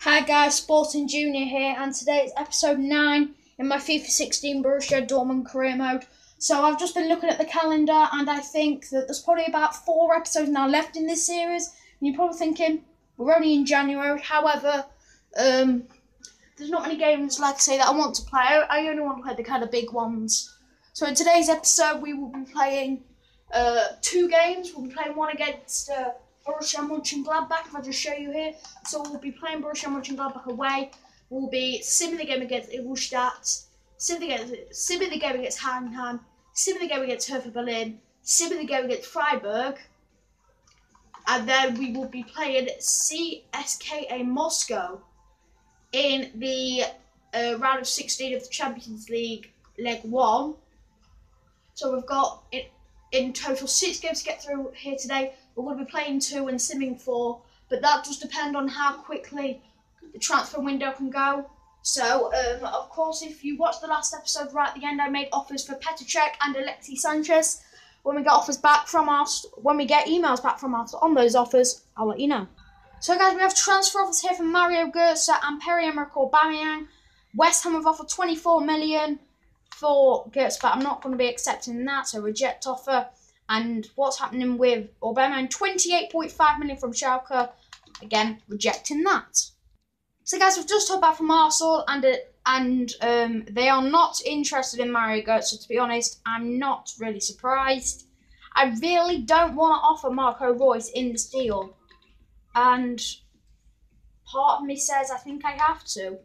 Hi guys, Sporting Junior here, and today is episode 9 in my FIFA 16 Borussia Dortmund career mode. So I've just been looking at the calendar, and I think that there's probably about 4 episodes now left in this series. And you're probably thinking, we're only in January. However, there's not many games, like I say, that I want to play. I only want to play the kind of big ones. So in today's episode, we will be playing 2 games. We'll be playing one against Borussia Mönchengladbach, if I just show you here. So we'll be playing Borussia Mönchengladbach away. We'll be simming the game against Ingolstadt, simming the game against Heidenheim, simming the game against Hertha Berlin, simming the game against Freiburg, and then we will be playing CSKA Moscow in the round of 16 of the Champions League, leg 1. So we've got in total 6 games to get through here today. We're going to be playing 2 and simming 4, but that does depend on how quickly the transfer window can go. So, of course, if you watched the last episode right at the end, I made offers for Petr and Alexis Sanchez. When we get when we get emails back from us on those offers, I'll let you know. So, guys, we have transfer offers here from Mario Götze and Pierre-Emerick Aubameyang. West Ham have offered 24 million for Götze, but I'm not going to be accepting that, so reject offer. And what's happening with Aubameyang? 28.5 million from Schalke. Again, rejecting that. So, guys, we've just heard back from Arsenal, and they are not interested in Mario Götze. To be honest, I'm not really surprised. I really don't want to offer Marco Reus in this deal, and part of me says I think I have to.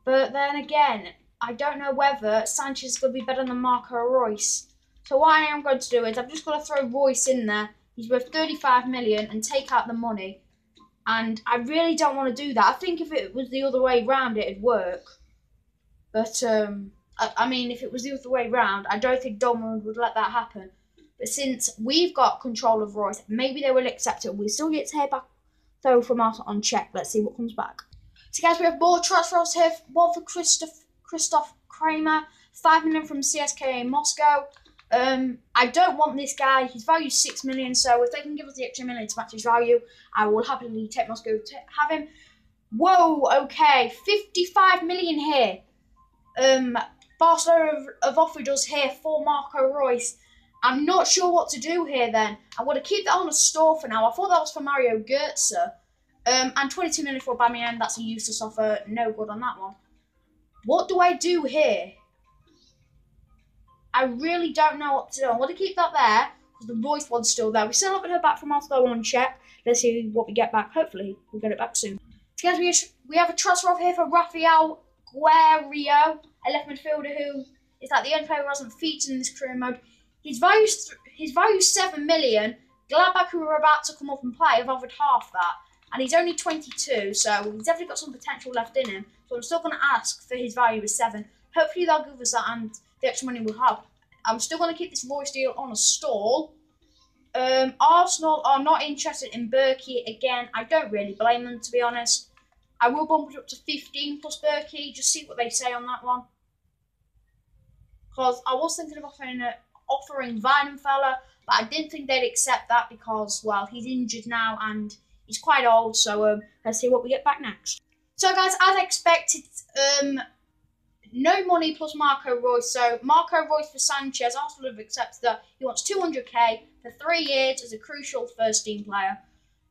But then again, I don't know whether Sanchez is going to be better than Marco Reus. So what I am going to do is I'm just going to throw Reus in there. He's worth 35 million and take out the money. And I really don't want to do that. I think if it was the other way round, it'd work. But, I mean, if it was the other way round, I don't think Dortmund would let that happen. But since we've got control of Reus, maybe they will accept it. We still get to hear back, though, from us on Cech. Let's see what comes back. So, guys, we have more transfers here. One for Christoph Kramer, 5 million from CSKA Moscow. I don't want this guy. His value is 6 million, so if they can give us the extra million to match his value, I will happily take Moscow to have him. Whoa, okay, 55 million here. Barcelona have offered us here for Marco Reus. I'm not sure what to do here then. I'm going to keep that on a store for now. I thought that was for Mario Götze. And 22 million for Aubameyang. That's a useless offer. No good on that one. What do I do here? I really don't know what to do. I'm going to keep that there because the Reus one's still there. We still haven't heard back from us though on Cech. Let's see what we get back. Hopefully, we'll get it back soon. So guys, we have a transfer off here for Rafael Guerreiro, a left midfielder who is like the only player who hasn't featured in this career mode. His value is 7 million. Gladbach, who are about to come up and play, have offered half that. And he's only 22, so he's definitely got some potential left in him. So I'm still going to ask for his value as 7. Hopefully they'll give us that and the extra money we'll have. I'm still going to keep this Reus deal on a stall. Arsenal are not interested in Berkey again. I don't really blame them, to be honest. I will bump it up to 15 plus Berkey. Just see what they say on that one. Because I was thinking of offering Weidenfeller, but I didn't think they'd accept that because, well, he's injured now and he's quite old. So let's see what we get back next. So, guys, as expected, no money plus Marco Reus. So Marco Reus for Sanchez. Arsenal have accepted that. He wants 200k for 3 years as a crucial first team player.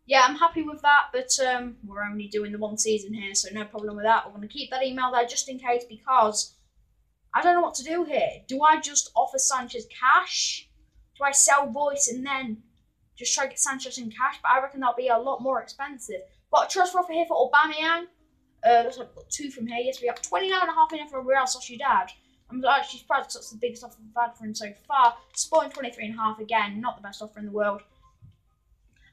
Yeah, I'm happy with that, but we're only doing the 1 season here, so no problem with that. We're going to keep that email there just in case because I don't know what to do here. Do I just offer Sanchez cash? Do I sell Reus and then just try to get Sanchez in cash? But I reckon that'll be a lot more expensive. Got a transfer offer here for Aubameyang. Looks like we've got 2 from here. Yes, we have 29.5 million for Real Sociedad. I'm actually surprised because that's the biggest offer we've had for him so far. Sporting 23.5 again, not the best offer in the world.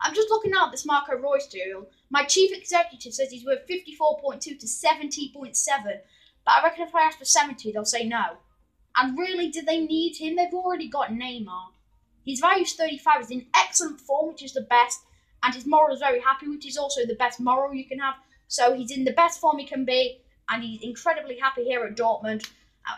I'm just looking at this Marco Reus deal. My chief executive says he's worth 54.2 to 70.7. But I reckon if I ask for 70, they'll say no. And really, do they need him? They've already got Neymar. His value is 35. He's in excellent form, which is the best. And his moral is very happy, which is also the best moral you can have. So he's in the best form he can be, and he's incredibly happy here at Dortmund.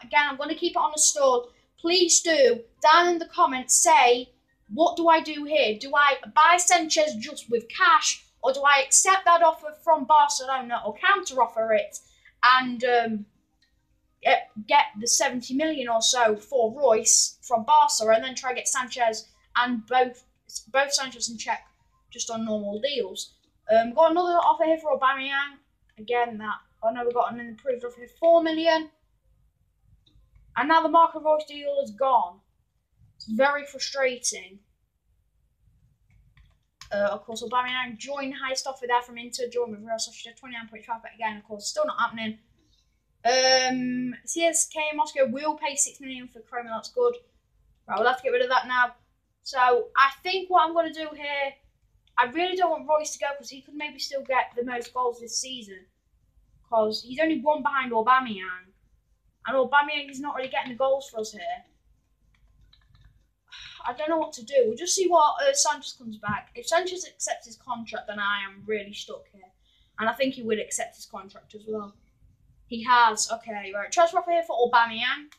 Again, I'm going to keep it on a stall. Please do, down in the comments, say, what do I do here? Do I buy Sanchez just with cash, Or do I accept that offer from Barcelona or counter-offer it and get the 70 million or so for Royce from Barca and then try to get Sanchez and both Sanchez and Cech just on normal deals? Got another offer here for Aubameyang. Again, we got an improved offer here, 4 million. And now the Marco Royce deal is gone. It's very frustrating. Of course, Aubameyang joined highest offer there from Inter, joined with Real Sociedad, 29.5, but again, of course, still not happening. CSK Moscow will pay 6 million for Kramer, that's good. Right, we'll have to get rid of that now. So, I think what I'm going to do here, I really don't want Royce to go because he could maybe still get the most goals this season. Because he's only one behind Aubameyang. And Aubameyang is not really getting the goals for us here. I don't know what to do. We'll just see what Sanchez comes back. If Sanchez accepts his contract, then I am really stuck here. And I think he will accept his contract as well. He has. Okay, right. Transfer offer here for Aubameyang.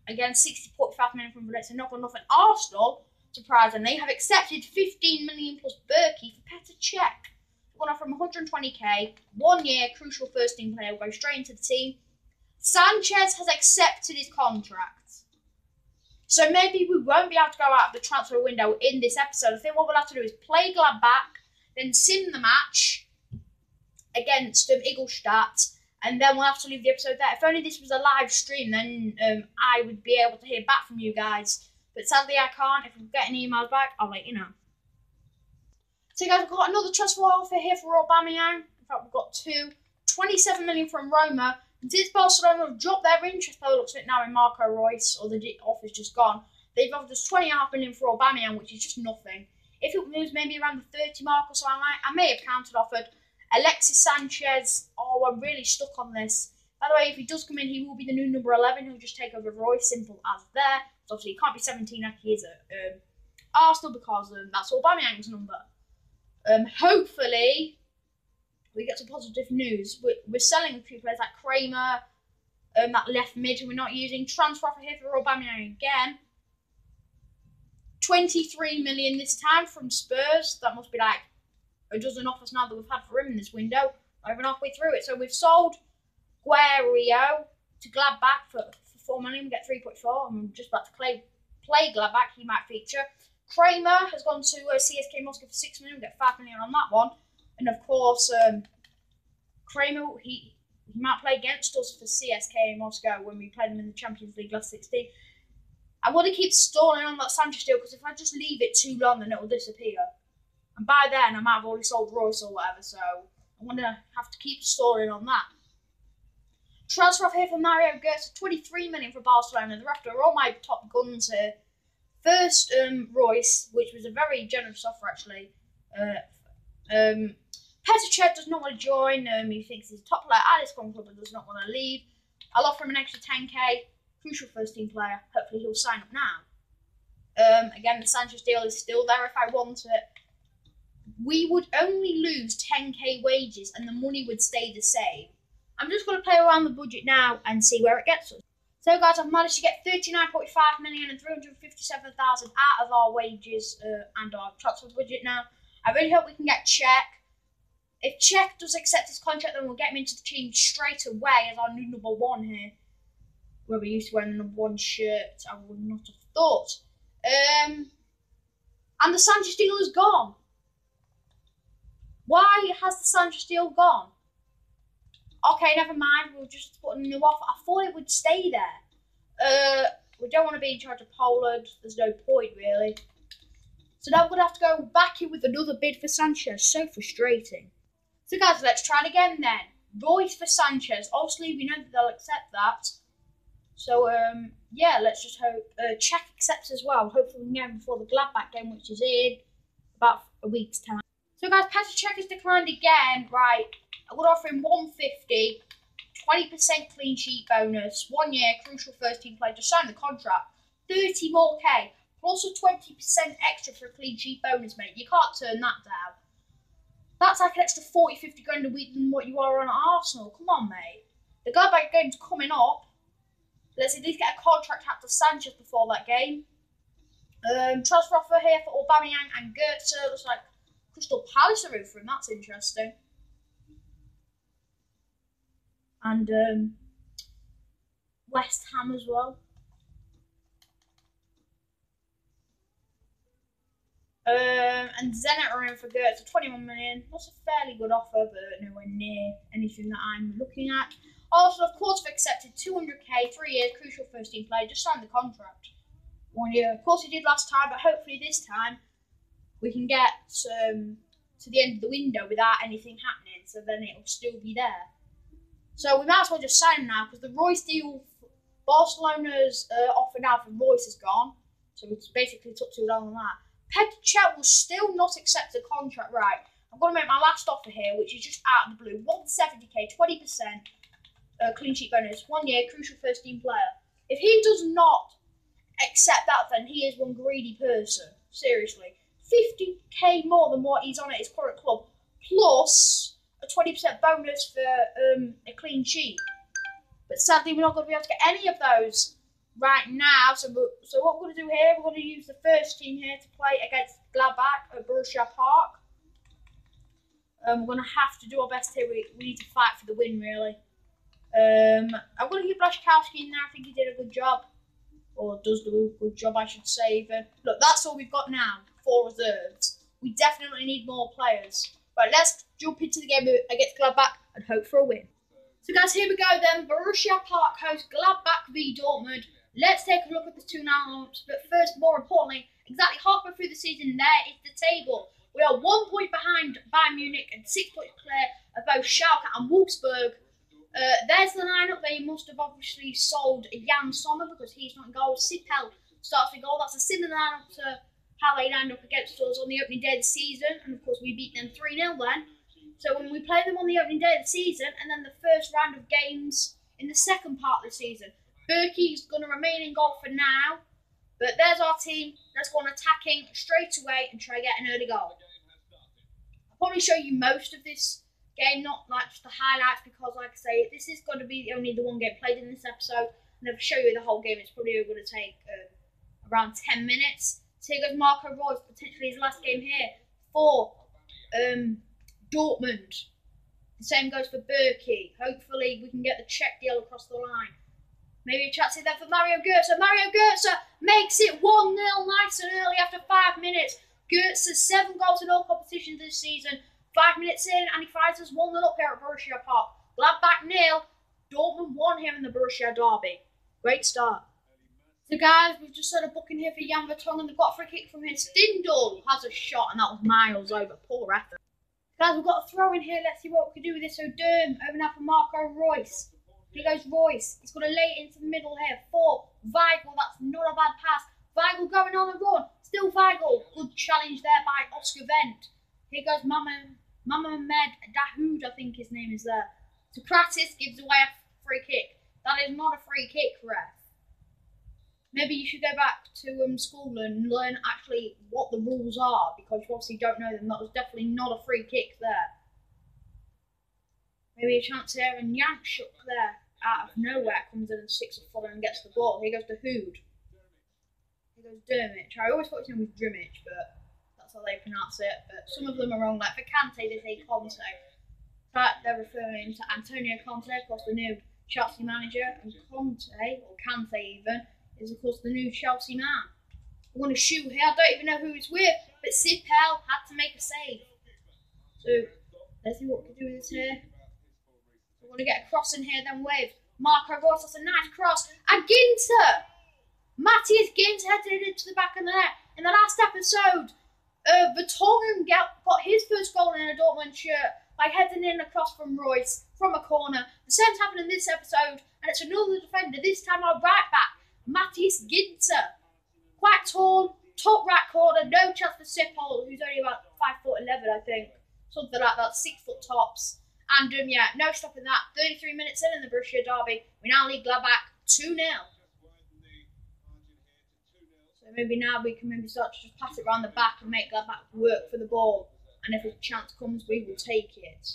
Again, 60.5 million from Valencia. Not got nothing. Arsenal, surprisingly, have accepted 15 million plus Berkey for Petr Cech. One off from 120k. 1 year, crucial first team player. Will go straight into the team. Sanchez has accepted his contract. So maybe we won't be able to go out the transfer window in this episode. I think what we'll have to do is play Gladbach, then sim the match against Ingolstadt, and then we'll have to leave the episode there. If only this was a live stream, then I would be able to hear back from you guys. But sadly I can't. If we get any emails back, I'll let you know. So guys, we've got another transfer offer here for Aubameyang. In fact, we've got two. 27 million from Roma. And since Barcelona have dropped their interest by the looks of it now in Marco Royce, or the offer's just gone, they've offered us 20.5 million for Aubameyang, which is just nothing. If it moves maybe around the 30 mark or so, I may have counter-offered. Alexis Sanchez, I'm really stuck on this. By the way, if he does come in, he will be the new number 11. He'll just take over Royce, simple as there. So obviously, he can't be 17 like he is at Arsenal because that's Aubameyang's number. Hopefully, we get some positive news. We're selling a few players like Kramer, that left mid who we're not using. Transfer offer here for Aubameyang again. 23 million this time from Spurs. That must be like a dozen offers now that we've had for him in this window. Not even halfway through it. So we've sold Guerrero to Gladbach for 4 million. We get 3.4. I'm just about to play Gladbach. He might feature. Kramer has gone to CSK Moscow for 6 million. We get 5 million on that one. And of course, Kramer, he might play against us for CSK Moscow when we played them in the Champions League last 16. I want to keep stalling on that Sanchez deal because if I just leave it too long, then it will disappear. And by then, I might have already sold Royce or whatever, so I'm going to have to keep stalling on that. Transfer off here for Mario Götze, 23 million for Barcelona. The rest are all my top guns here. First, Royce, which was a very generous offer, actually. Petr Cech does not want to join. He thinks he's a top player at his club but does not want to leave. I'll offer him an extra 10k. Crucial first team player. Hopefully he'll sign up now. Again, the Sanchez deal is still there if I want it. We would only lose 10k wages and the money would stay the same. I'm just going to play around the budget now and see where it gets us. So guys, I've managed to get 39.5 million and 357,000 out of our wages and our transfer budget now. I really hope we can get Cech. If Cech does accept his contract, then we'll get him into the team straight away as our new number 1 here. Where we used to wear the number 1 shirt, I would not have thought. And the Sanchez deal is gone. Why has the Sanchez deal gone? Okay, never mind. We'll just put a new offer. I thought it would stay there. We don't want to be in charge of Poland. There's no point, really. So now we're going to have to go back in with another bid for Sanchez. So frustrating. So guys, let's try it again then. Royce for Sanchez. Obviously, we know that they'll accept that. So, yeah, let's just hope Cech accepts as well. Hopefully we can get him before the Gladbach game, which is in about a week's time. So guys, Petr Cech has declined again. Right, I would offer him 150, 20% clean sheet bonus, 1 year, crucial first team player. Just sign the contract. 30 more K, plus a 20% extra for a clean sheet bonus, mate. You can't turn that down. That's like an extra 40, 50 grand a week than what you are on at Arsenal. Come on, mate. The Gladbach game's coming up. Let's at least get a contract out to Sanchez before that game. Transfer offer here for Aubameyang and Götze. Looks like Crystal Palace are in for him. That's interesting. And West Ham as well. And Zenit are in for Gertz for 21 million. That's a fairly good offer, but nowhere near anything that I'm looking at. Also, of course, we've accepted 200k, 3 years, crucial first team player. Just signed the contract. 1 year. Of course, we did last time, but hopefully this time we can get to the end of the window without anything happening, so then it'll still be there. So we might as well just sign him now, because the Royce deal, Barcelona's offer now for Royce is gone. So we basically took too long on that. Petr will still not accept the contract. Right, I'm going to make my last offer here, which is just out of the blue. 170k, 20% clean sheet bonus, 1 year, crucial first team player. If he does not accept that, then he is one greedy person. Seriously. 50k more than what he's on at his current club, plus a 20% bonus for a clean sheet. But sadly, we're not going to be able to get any of those right now. So what we're going to do here, we're going to use the first team here to play against Gladbach at Borussia Park. We're going to have to do our best here. We need to fight for the win, really. I'm going to give Blaszczykowski in there. I think he did a good job. Or does do a good job, I should say. Even. Look, that's all we've got now. 4 reserves. We definitely need more players. Right, let's jump into the game against Gladbach and hope for a win. So guys, here we go then. Borussia Park hosts Gladbach v Dortmund. Let's take a look at the 2 lineups. But first, more importantly, exactly halfway through the season, there is the table. We are 1 point behind Bayern Munich and 6 points clear of both Schalke and Wolfsburg. There's the lineup. They must have obviously sold Jan Sommer because he's not in goal. Sipel starts with goal. That's a similar lineup to how they lined up against us on the opening day of the season. And of course, we beat them 3-0 then. So when we play them on the opening day of the season and then the first round of games in the second part of the season, Berkey's going to remain in goal for now. But there's our team. Let's go on attacking straight away and try to get an early goal. I'll probably show you most of this game, not like just the highlights, because like I say, this is going to be only the one game played in this episode. And if I show you the whole game, it's probably going to take around 10 minutes. So here goes Marco Reus, potentially his last game here for Dortmund. The same goes for Berkey. Hopefully we can get the Cech deal across the line. Maybe a chance here then for Mario Götze. Mario Götze makes it 1-0 nice and early after 5 minutes. Götze 7 goals in all competitions this season. 5 minutes in and he finds us 1-0 up here at Borussia Park. Gladbach 0, Dortmund 1 here in the Borussia derby. Great start. So guys, we've just had a booking here for Jan Vertonghen and they've got a free kick from here. Stindl has a shot and that was miles over. Poor effort. Guys, we've got a throw in here. Let's see what we can do with this. So Durm over now for Marco Reus. Here goes Reus. He's going to lay it into the middle here for Weigl. That's not a bad pass. Weigl going on a run. Still Weigl. Good challenge there by Oscar Wendt. Here goes Mamed Dahoud, I think his name is there. Socrates gives away a free kick. That is not a free kick, ref. Maybe you should go back to school and learn actually what the rules are, because you obviously don't know them. That was definitely not a free kick there. Maybe a chance here, and Yankshuk there out of nowhere comes in and sticks a follow and gets the ball. Here goes Dahoud. Here goes Dermich. I always thought his name was Drimich, but that's how they pronounce it. But some of them are wrong. Like for Kante, they say Conte. But they're referring to Antonio Conte, of course, the new Chelsea manager, and Conte, or Kante even, is of course the new Chelsea man. We're going to shoot here. I don't even know who it's with, but Sipel had to make a save. So let's see what we can do with this here. We're going to get a cross in here then with Marco Reus. That's a nice cross. And Ginter! Matthias Ginter headed it into the back of the net. In the last episode, Vertonghen got his first goal in a Dortmund shirt by heading in across from Reus from a corner. The same's happened in this episode, and it's another defender, this time our right back, Matthias Ginter. Quite tall, top right corner, no chance for Sipol, who's only about 5'11", I think. Something like that, 6 foot tops. And yeah, no stopping that. 33 minutes in the Borussia derby. We now lead Gladbach 2-0. So maybe now we can maybe start to just pass it around the back and make Gladbach work for the ball. And if a chance comes, we will take it.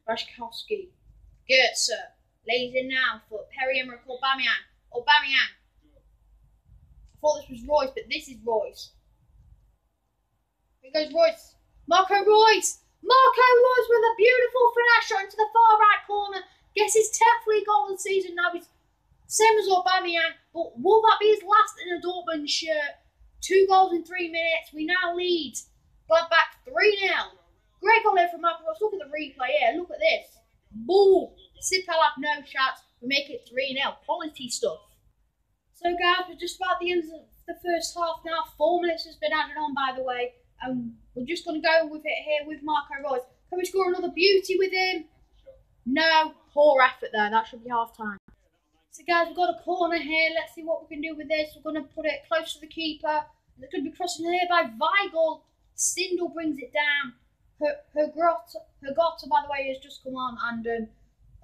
Blaszczykowski. Götze. Lays in now for Pierre-Emerick Aubameyang. Aubameyang. I thought this was Reus, but this is Reus. Here goes Reus. Marco Royce! Marco Royce with a beautiful finesse shot into the far right corner. Gets his 10th league goal of the season. Now he's same as Aubameyang, but will that be his last in a Dortmund shirt? 2 goals in 3 minutes. We now lead Gladbach 3-0. Great goal here from Marco Royce. Look at the replay here. Look at this. Boom! Sipel have no chance. We make it 3-0. Quality stuff. So guys, we're just about the end of the first half now. 4 minutes has been added on, by the way. We're just going to go with it here with Marco Royce. Can we score another beauty with him? No. Poor effort there. That should be half time. So guys, we've got a corner here. Let's see what we can do with this. We're going to put it close to the keeper. It's going to be crossing here by Weigl. Stindl brings it down. Hergota, by the way, has just come on, and that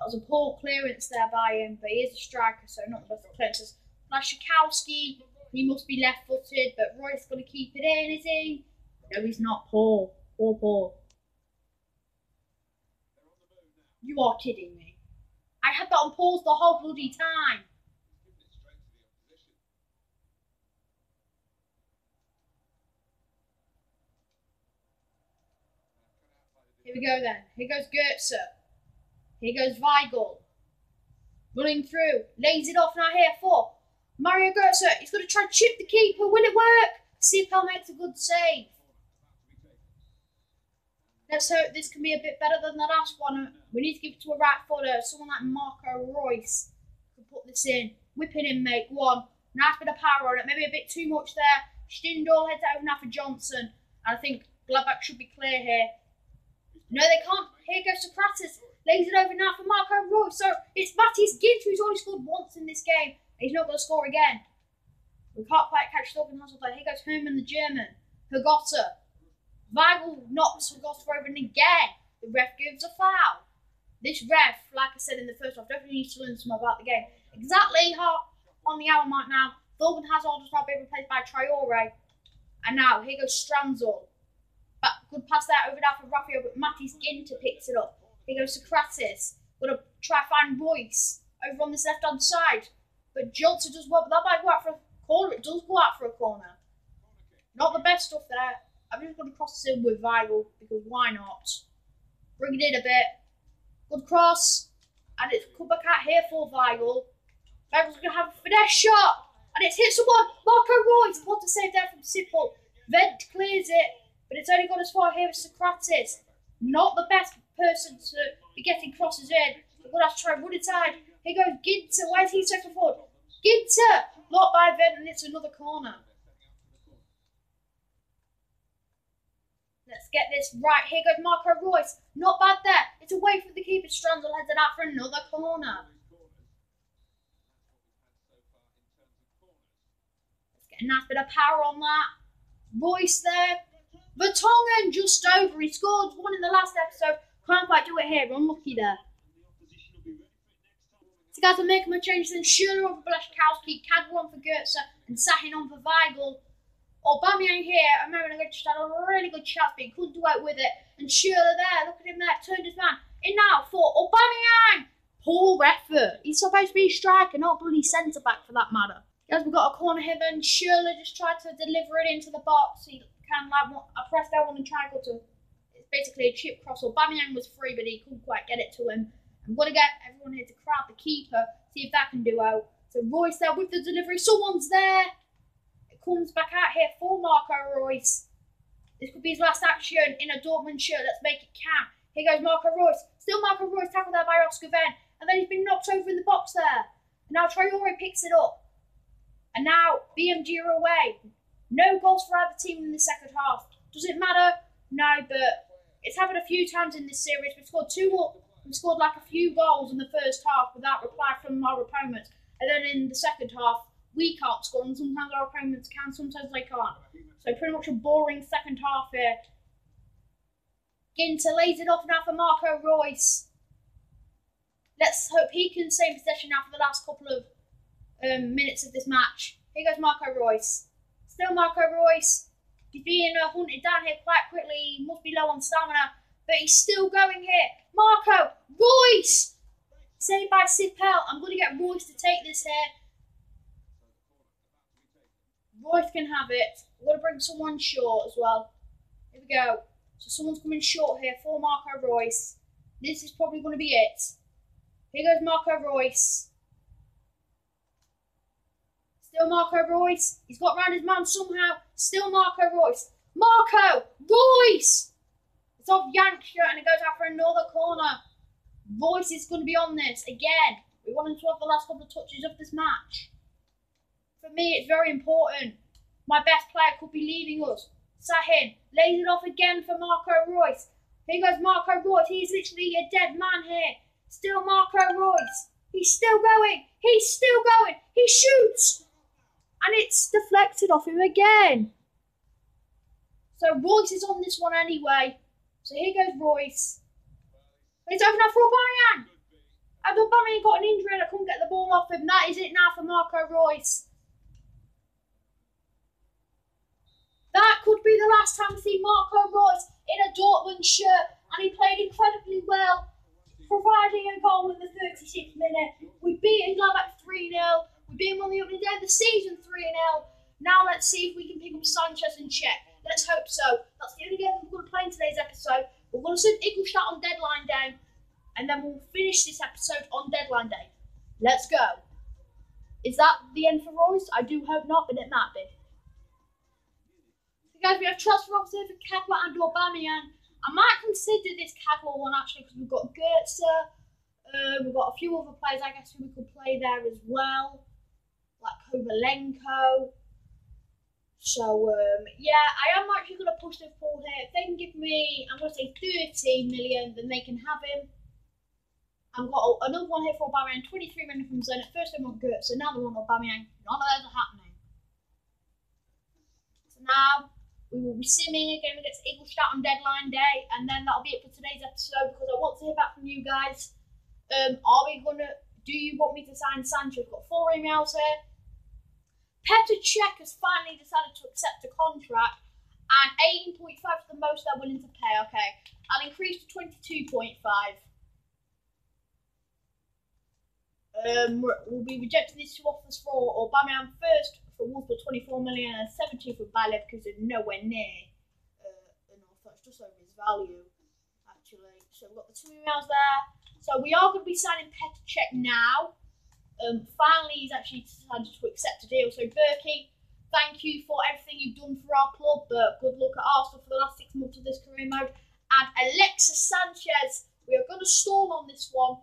was a poor clearance there by him, but he is a striker, so not the best of clearances. Lashikowski, he must be left-footed, but Royce going to keep it in, is he? No, he's not. Poor. You are kidding me. I had that on pause the whole bloody time. Here we go then. Here goes Goetze. Here goes Weigl. Running through. Lays it off now here for Mario Goetze. He's going to try and chip the keeper. Will it work? Sipel makes a good save. Let's hope this can be a bit better than the last one. We need to give it to a right footer. Someone like Marco Royce can put this in. Whipping in, mate. Go on. Nice bit of power on it. Maybe a bit too much there. Stindl heads out now for Johnson. And I think Gladbach should be clear here. No, they can't. Here goes Socrates. Lays it over now for Marco Royce. So it's Matthias Ginter who's only scored once in this game. He's not going to score again. We can't quite catch Dortmund Hasselblad. Here goes Hermann the German. Hergota. Weigl knocks Hergota over and again. The ref gives a foul. This ref, like I said in the first half, definitely needs to learn some about the game. Exactly on the hour mark now. Dortmund Hazard has now been replaced by Traore. And now here goes Stranzel. Good pass there over now for Rafael, but Matthias Ginter picks it up. Here goes Socrates. Going to try to find Royce over on this left-hand side. But Johnson does well, but that might go out for a corner. It does go out for a corner. Not the best stuff there. I'm just going to cross this in with Weigl, because why not? Bring it in a bit. Good cross. And it's come back out here for Weigl. Weigl's going to have a finesse shot. And it's hit someone. Marco Royce. What a save there from Sipel. Vent clears it. But it's only gone as far here as Socrates. Not the best person to be getting crosses in. We're going to have to try and run inside. Here goes Ginter. Why is he so forward? Ginter! Blocked by Vent, and it's another corner. Let's get this right. Here goes Marco Royce. Not bad there. It's away from the keeper. Stranzel heads it out for another corner. Let's get a nice bit of power on that. Royce there. Vertonghen just over. He scored one in the last episode. Can't quite do it here. Unlucky there. So guys, I'm making my changes. Then Schürrle on for Blashkowski, Cadwell on for Goetze, and Sahin on for Weigl. Aubameyang here. I remember they just had a really good chance, but he couldn't do it with it. And Schürrle there. Look at him there. Turned his man. In now for Aubameyang. Poor effort. He's supposed to be a striker, not bloody centre-back for that matter. Guys, we've got a corner here. Then Schürrle just tried to deliver it into the box. He kind of like, I pressed L1 and triangle to, it's basically a chip cross. Aubameyang was free, but he couldn't quite get it to him. I'm going to get everyone here to crowd the keeper, see if that can do out. So Royce there with the delivery. Someone's there. It comes back out here for Marco Royce. This could be his last action in a Dortmund shirt. Let's make it count. Here goes Marco Royce. Still Marco Royce tackled there by Oscar Venn. And then he's been knocked over in the box there. And now Traore picks it up. And now BMG are away. No goals for either team in the second half. Does it matter? No, but it's happened a few times in this series. We've scored we scored like a few goals in the first half without reply from our opponents. And then in the second half, we can't score, and sometimes our opponents can, sometimes they can't. So pretty much a boring second half here. Ginter lays it off now for Marco Royce. Let's hope he can stay in possession now for the last couple of minutes of this match. Here goes Marco Royce. Still Marco Royce. He's being hunted down here quite quickly. He must be low on stamina, but he's still going here. Marco Royce! Saved by Sipel. I'm going to get Royce to take this here. Royce can have it. We're going to bring someone short as well. Here we go. So someone's coming short here for Marco Reus. This is probably going to be it. Here goes Marco Reus. Still Marco Reus. He's got round his man somehow. Still Marco Reus. Marco Reus! It's off Yankshire and it goes out for another corner. Reus is going to be on this again. We want him to have the last couple of touches of this match. For me, it's very important. My best player could be leaving us. Sahin lays it off again for Marco Reus. Here goes Marco Reus. He's literally a dead man here. Still Marco Reus. He's still going. He's still going. He shoots. And it's deflected off him again. So Reus is on this one anyway. So here goes Reus. It's open up for Aubameyang. And Aubameyang got an injury and I couldn't get the ball off him. That is it now for Marco Reus. That could be the last time we see Marco Reus in a Dortmund shirt. And he played incredibly well, providing a goal in the 36th minute. We beat Gladbach 3-0. We beat him on the opening day of the season 3-0. Now let's see if we can pick up Sanchez and Cech. Let's hope so. That's the only game we're going to play in today's episode. We're going to send Ingolstadt on deadline day. And then we'll finish this episode on deadline day. Let's go. Is that the end for Reus? I do hope not, but it might be. So guys, we have transfer offers here for Cagua and Aubameyang. I might consider this Cagua one actually because we've got Goetze. We've got a few other players I guess who we could play there as well. Like Kovalenko. So, yeah, I am actually going to push this forward here. If they can give me, I'm going to say 13 million, then they can have him. I've got another one here for Aubameyang, 23 million from Zenit. First they want Goetze, now they want Aubameyang. None of those are happening. So now, we will be simming again against Ingolstadt on deadline day, and then that'll be it for today's episode, because I want to hear back from you guys. Do you want me to sign Sanchez? I've got 4 emails here. Petr has finally decided to accept a contract, and 18.5 is the most they're willing to pay. Okay, I'll increase to 22.5. We'll be rejecting these 2 offers for Aubameyang first for Wolves for 24 million and 17 for Bayer Leverkusen, nowhere near enough. That's just over his value, actually. So we've got the 2 emails there. So we are going to be signing Petr now. Finally, he's actually decided to accept a deal. So Berkey, thank you for everything you've done for our club, but good luck at Arsenal for the last 6 months of this career mode. And Alexis Sanchez, we are going to stall on this one.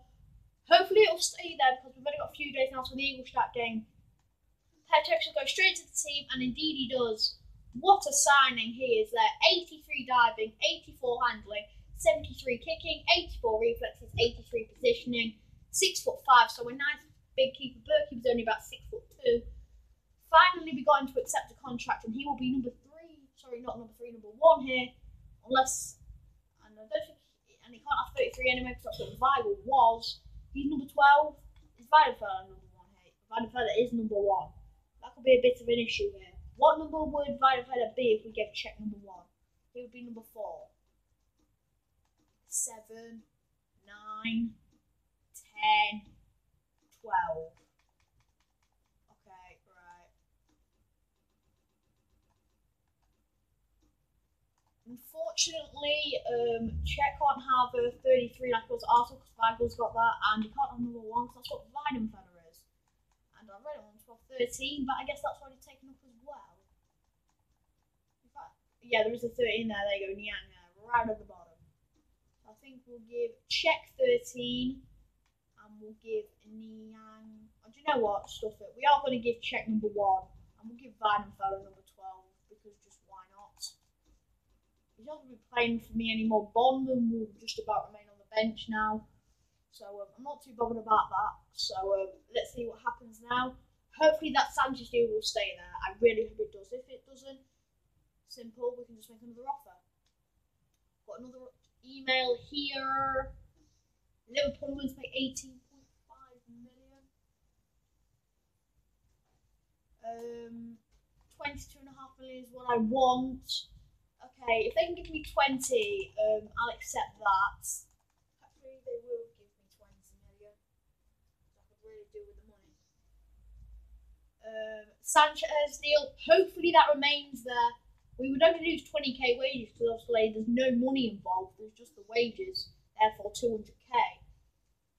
Hopefully it'll stay there because we've only got a few days now to the Ingolstadt game. Petr should go straight to the team, and indeed he does. What a signing he is there. 83 diving, 84 handling, 73 kicking, 84 reflexes, 83 positioning, 6'5", so a nice big keeper. Berkey was only about 6'2". Finally we got him to accept a contract, and he will be number 1 here, unless, and I don't think, and he can't have 33 anyway because that's what Weigl was. He's number 12. Is Weidenfeller number 1 here? Weidenfeller is number 1. That could be a bit of an issue here. What number would Weidenfeller be if we gave Cech number 1? He would be number 4. 7, 9, 10, 12. Okay, right. Unfortunately, Cech can't have a 33 like it was Arsenal because Weigl's got that, and he can't have number 1 because that's what Weidenfeller is. And I read it on 12-13, but I guess that's already taken up as well. In fact, yeah, there is a 13 there. There you go, Niang there, right at the bottom. So I think we'll give Cech 13, and we'll give Niang. Oh, do you know what? Stuff it. We are going to give Cech number 1, and we'll give Weidenfeller number 12 because just why not? He's not going to be playing for me anymore. Bondman will just about remain on the bench now. So I'm not too bothered about that. So let's see what happens now. Hopefully that Sanchez deal will stay there. I really hope it does. If it doesn't, simple, we can just make another offer. Got another email here. Liverpool wants to pay 18.5 million. 22.5 million is what I want. Okay, if they can give me 20, I'll accept that. Hopefully they will give me 20 million. I could really do with the money. Sanchez deal, hopefully that remains there. we would only lose 20k wages because obviously there's no money involved. There's just the wages, therefore 200k.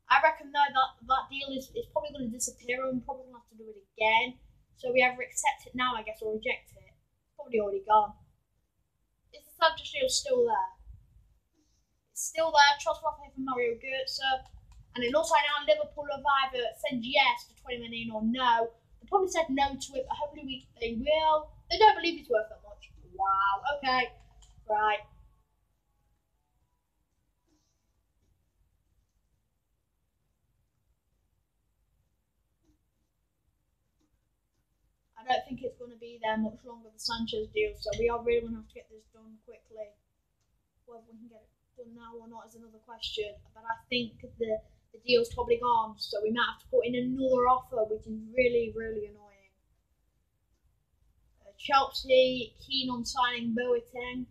I reckon though that deal is probably going to disappear and we're probably going to have to do it again. So we either accept it now, I guess, or reject it. It's probably already gone. Is the Sanchez deal still there? It's still there. Trossard here for Mario Götze. And it looks like now Liverpool have either said yes to 20 million or no. They probably said no to it, but hopefully they will. They don't believe it's worth that much. Wow, okay. Right. I don't think it's going to be there much longer, the Sanchez deal, so we are really going to have to get this done quickly. Whether we can get it done now or not is another question, but I think the deal's probably gone, so we might have to put in another offer, which is really, really annoying. Chelsea keen on signing Boateng.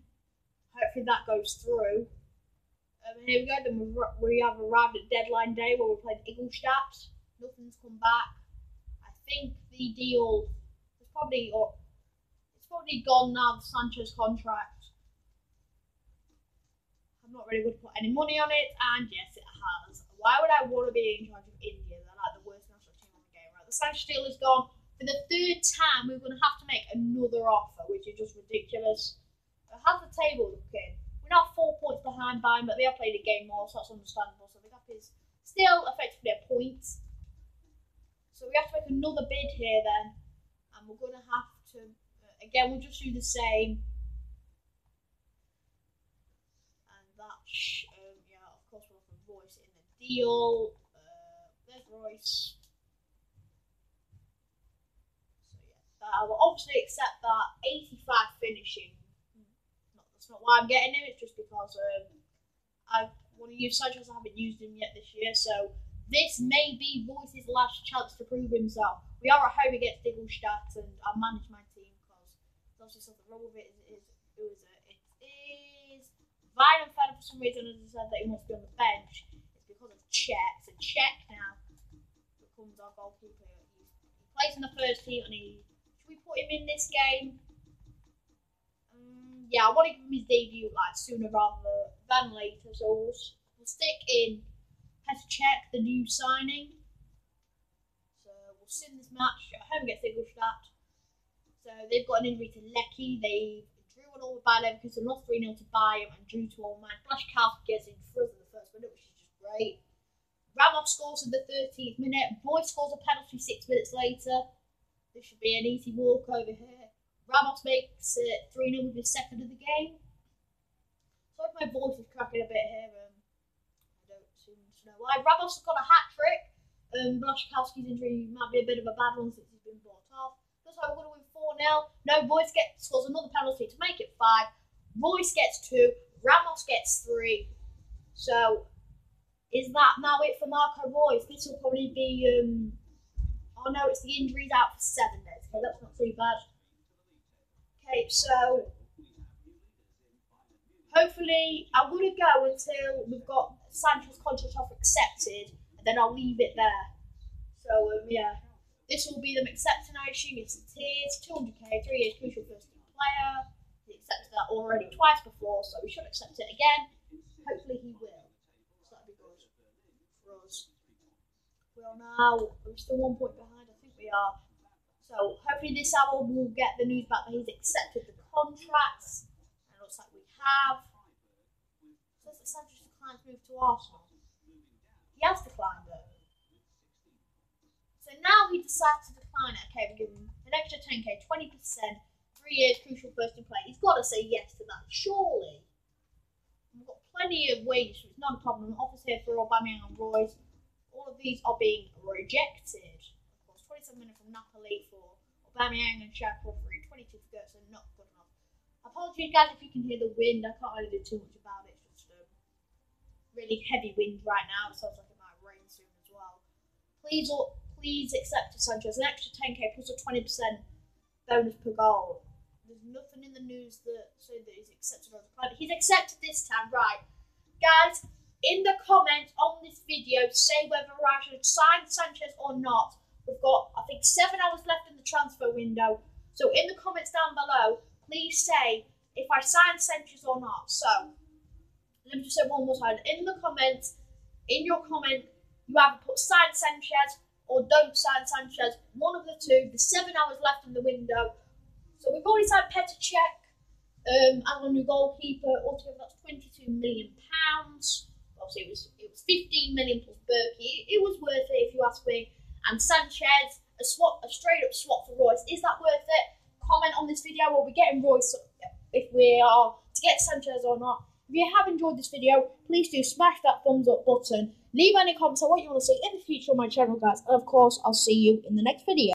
Hopefully that goes through. Here we go, then we have arrived at deadline day where we're playing Ingolstadt. Nothing's come back. I think the deal is probably gone now, the Sanchez contract. I'm not really going to put any money on it, and yes, it has. Why would I want to be in charge of India? They're like the worst national team on the game, right? The Sanchez deal is gone. For the third time, we're going to have to make another offer, which is just ridiculous. How's the table looking? We're now 4 points behind Bayern, but they have played a game more, so that's understandable. So the gap is still effectively a point. So we have to make another bid here then. And we're going to have to, again, we'll just do the same. And that, yeah, of course we'll have a voice in the deal. There's Royce. I will obviously accept that 85 finishing. That's not why I'm getting him, it's just because I want to use Sanchez. I haven't used him yet this year, so this may be Royce's last chance to prove himself. We are at home against Ingolstadt, and I manage my team because there's obviously something wrong with it. It is Vine and Fed for some reason, as I said, that he wants to be on the bench. It's because of Cech. So Cech now becomes our goalkeeper. He plays in the first team, and we put him in this game. Yeah, I want to give him his debut like sooner rather than later. So we'll stick in Petr, the new signing. So we'll sim this match at home against Ingolstadt. So they've got an injury to Lecky. They drew it all with Bayer Leverkusen, lost 3-0 to Bayern, and drew to Allman. Blashkowski gets in front in the first minute, which is just great. Ramos scores in the 13th minute. Boy scores a penalty 6 minutes later. This should be an easy walk over here. Ramos makes it 3-0 with his second of the game. So if my voice is cracking a bit here, I don't seem to know why. Ramos has got a hat-trick. Blashkowski's injury might be a bit of a bad one since he's been brought off. Looks like we're going to win 4-0. No, Royce scores another penalty to make it 5. Royce gets 2. Ramos gets 3. So, is that now it for Marco Royce? This will probably be... Oh no, it's the injuries out for 7 days. Okay, that's not too bad. Okay, so hopefully I'm going to go until we've got Sancho's contract offer accepted, and then I'll leave it there. So yeah, this will be them accepting. I assume it's 200k, 3 years, crucial first team player. He accepted that already twice before, so we should accept it again. Hopefully he will. So that'd be good for us. We're still 1 point behind, I think we are. So hopefully this hour we'll get the news back that he's accepted the contracts. And it looks like we have. Says that Sanchez declined to move to Arsenal. He has declined it. So now he decides to decline it. Okay, we're giving him an extra 10k, 20%, 3 years, crucial first in play. He's got to say yes to that, surely. We've got plenty of wages, so it's not a problem. Offers here for Aubameyang and Royce. All of these are being rejected. Of course, 27 minutes from Napoli for Aubameyang and Shaq for 22 for Götze, so not good enough. Apologies, guys, if you can hear the wind. I can't really do too much about it. It's just really heavy wind right now. It sounds like it might rain soon as well. Please accept Sanchez an extra 10k plus a 20% bonus per goal. There's nothing in the news that says that he's accepted as a player. He's accepted this time, right? Guys, in the comments on this video, say whether I should sign Sanchez or not. We've got, I think, 7 hours left in the transfer window. So in the comments down below, please say if I sign Sanchez or not. So, let me just say one more time. In the comments, in your comment, you either put sign Sanchez or don't sign Sanchez. One of the two. There's 7 hours left in the window. So we've already signed Petr, Cech, our new goalkeeper. Altogether, that's £22 million. Obviously, it was 15 million plus Berkey. It was worth it if you ask me. And Sanchez, a straight up swap for Royce. Is that worth it? Comment on this video. We'll be getting Royce if we are to get Sanchez or not. If you have enjoyed this video, please do smash that thumbs up button. Leave any comments on what you want to see in the future on my channel, guys. And of course, I'll see you in the next video.